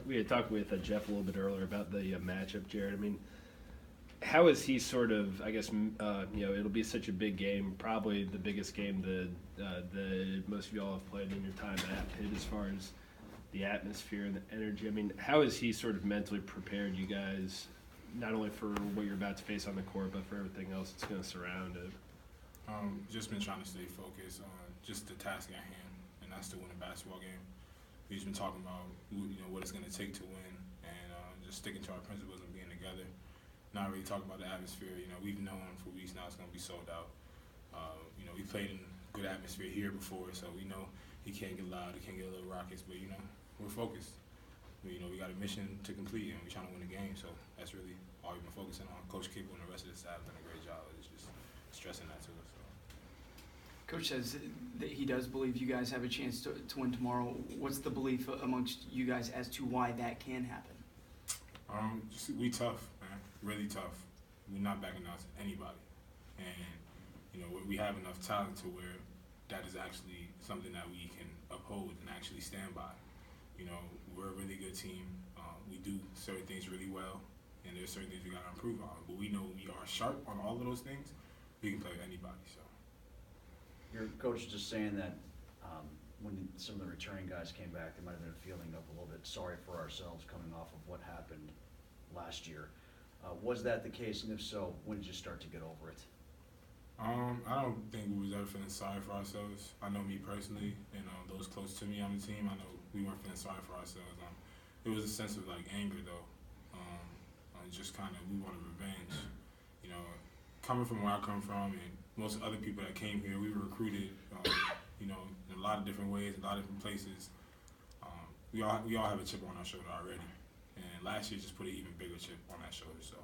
we had talked with Jeff a little bit earlier about the matchup, Jared. I mean, how is he sort of? I guess it'll be such a big game, probably the biggest game that most of y'all have played in your time at Pitt, as far as the atmosphere and the energy. I mean, how is he sort of mentally prepared you guys, not only for what you're about to face on the court, but for everything else that's going to surround it? Just been trying to stay focused on just the task at hand, and that's to win a basketball game. We've just been talking about what it's going to take to win, and just sticking to our principles and being together. Not really talking about the atmosphere. We've known for weeks now it's going to be sold out. We played in good atmosphere here before, so we know he can't get loud, he can't get a little raucous, but we're focused. We got a mission to complete, and we're trying to win the game. So that's really all we've been focusing on. Coach Kickle and the rest of the staff done a great job. It's just stressing that to us. So. Coach says that he does believe you guys have a chance to win tomorrow. What's the belief amongst you guys as to why that can happen? We tough, man. Really tough. We're not backing out to anybody, and we have enough talent to where that is actually something that we can uphold and actually stand by. We're a really good team. We do certain things really well, and there's certain things we got to improve on. But we know we are sharp on all of those things. We can play with anybody. So. Your coach was just saying that when some of the returning guys came back, there might have been a feeling of a little bit sorry for ourselves coming off of what happened last year. Was that the case, and if so, when did you start to get over it? I don't think we was ever feeling sorry for ourselves. I know me personally, and those close to me on the team, I know we weren't feeling sorry for ourselves. It was a sense of anger though. Just kind of we wanted revenge. Coming from where I come from, and most other people that came here, we were recruited. In a lot of different ways, a lot of different places. We all have a chip on our shoulder already, and last year just put an even bigger chip on that shoulder. So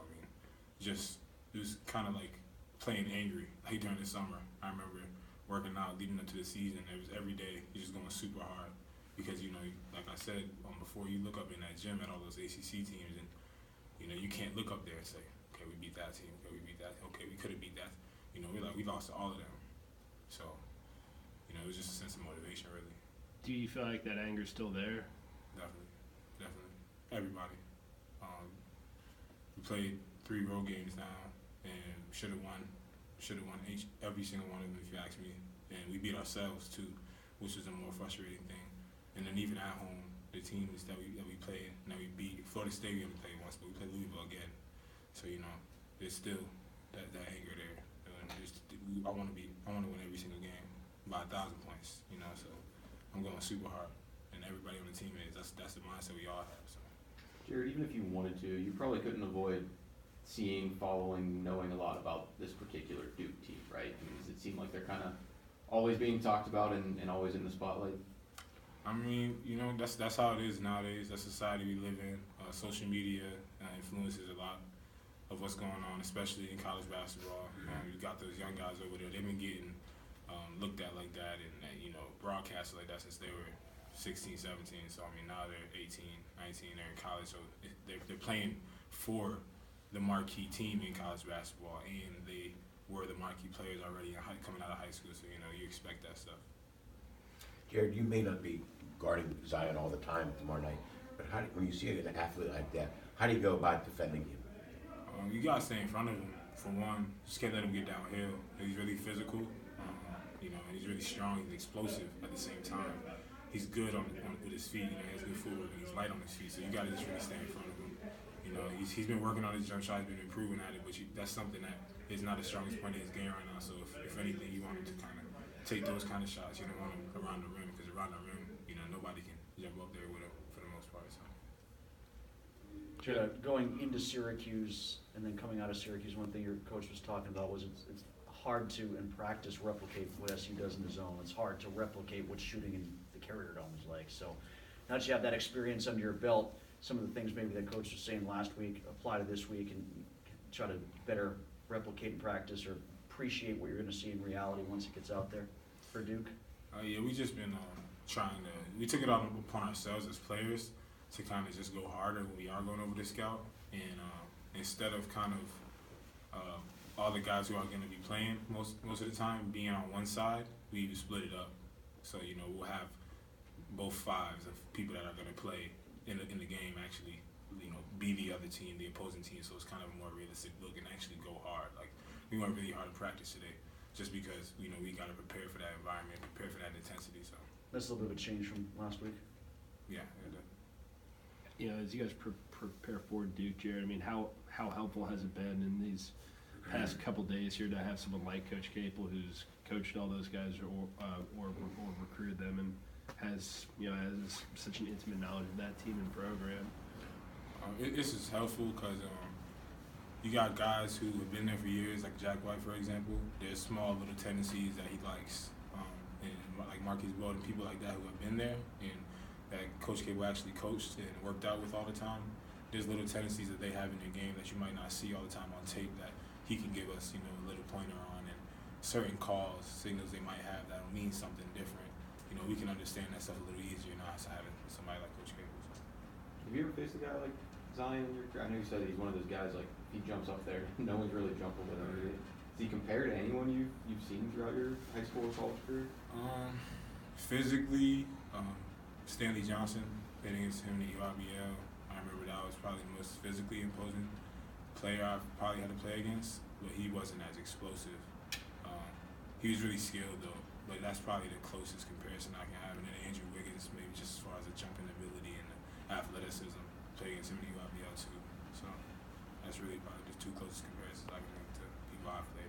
it was kind of like playing angry during the summer. I remember working out leading up to the season. It was every day you're just going super hard because like I said before, you look up in that gym at all those ACC teams, and you can't look up there and say, okay, we beat that team, okay, we beat that, okay, we could have beat that. We lost to all of them. So it was just a sense of motivation, really. Do you feel like that anger's still there? Definitely. Everybody. We played 3 road games now, and should have won every single one of them, if you ask me. And we beat ourselves too, which was a more frustrating thing. And then even at home, the teams that we played, and that we beat, Florida State we only played once, but we played Louisville again. So there's still that anger there. I want to win every single game by 1,000 points. So I'm going super hard, and everybody on the team is. That's the mindset we all have. So. Jared, even if you wanted to, you probably couldn't avoid seeing, following, knowing a lot about this particular Duke team, right? Does it seem like they're kind of always being talked about and always in the spotlight? That's how it is nowadays. That's the society we live in. Social media influences a lot of what's going on, especially in college basketball. You got those young guys over there. They've been getting looked at like that and broadcasted like that since they were 16, 17. So, now they're 18, 19, they're in college. So they're playing for the marquee team in college basketball, and they were the marquee players already coming out of high school. So, you expect that stuff. Jared, you may not be guarding Zion all the time tomorrow night, but when you see an athlete like that, how do you go about defending him? You got to stay in front of him. For one, just can't let him get downhill. He's really physical, and he's really strong. He's explosive at the same time. He's good with his feet. He has good footwork, and he's light on his feet. So you got to just really stay in front of him. He's been working on his jump shot. He's been improving at it, but that's something that is not the strongest point of his game right now. So if anything, you want him to kind of take those kind of shots. You don't want him around the rim because around the rim, nobody can jump up there with him for the most part. So. Going into Syracuse and then coming out of Syracuse, one thing your coach was talking about was it's hard to, in practice, replicate what SU does in the zone. It's hard to replicate what shooting in the Carrier Dome is like. So now that you have that experience under your belt, some of the things maybe that coach was saying last week apply to this week and try to better replicate in practice or appreciate what you're going to see in reality once it gets out there for Duke? Yeah, we just been we took it upon ourselves as players to kind of just go harder when we are going over the scout, and instead of kind of all the guys who are going to be playing most of the time being on one side, we split it up. So we'll have both fives of people that are going to play in the game actually, be the other team, the opposing team. So it's kind of a more realistic look and actually go hard. Like, we went really hard in practice today, just because we got to prepare for that environment, prepare for that intensity. So That's a little bit of a change from last week. yeah. As you guys prepare for Duke, Jared, I mean, how helpful has it been in these past couple days here to have someone like Coach Capel, who's coached all those guys or recruited them and has such an intimate knowledge of that team and program? This is helpful because you got guys who have been there for years, like Jack White, for example. There's small little tendencies that he likes, and like Marquise Bolden, people like that who have been there and that Coach Cable actually coached and worked out with all the time. There's little tendencies that they have in their game that you might not see all the time on tape that he can give us, a little pointer on, and certain calls, signals they might have that mean something different. We can understand that stuff a little easier now as having somebody like Coach Cable. So. Have you ever faced a guy like Zion in your career? I know you said he's one of those guys, like, if he jumps up there, no one's really jumping with him. Does he compare to anyone you've seen throughout your high school or college career? Physically, Stanley Johnson, played against him in the UIBL. I remember that was probably the most physically imposing player I probably had to play against, but he wasn't as explosive. He was really skilled, though, but that's probably the closest comparison I can have. And then Andrew Wiggins, maybe just as far as the jumping ability and the athleticism, played against him in the UIBL too. So that's really probably the two closest comparisons I can make to people I've played.